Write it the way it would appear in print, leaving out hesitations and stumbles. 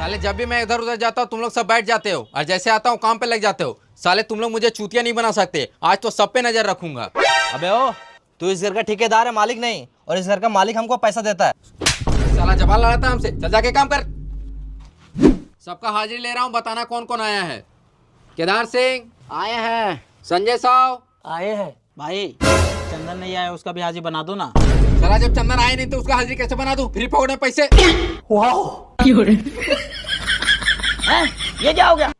साले जब भी मैं इधर उधर जाता हूँ तुम लोग सब बैठ जाते हो और जैसे आता हूँ काम पे लग जाते हो। साले तुम लोग मुझे चूतिया नहीं बना सकते। आज तो सब पे नजर रखूंगा। अबे ओ, तू इस घर का ठेकेदार है, मालिक नहीं। और इस घर का मालिक हमको पैसा देता है। साला जवान लड़ाता है हमसे। चल जाके काम कर। सबका हाजिरी ले रहा हूँ, बताना कौन कौन आया है। केदार सिंह आए हैं। संजय साव आए हैं। भाई चंदन नहीं आया, उसका भी हाजिर बना दो ना। साला जब चंदन आए नहीं तो उसका हाजिरी कैसे बना दूं? फ्री पकड़े पैसे। हैं? ये क्या हो गया?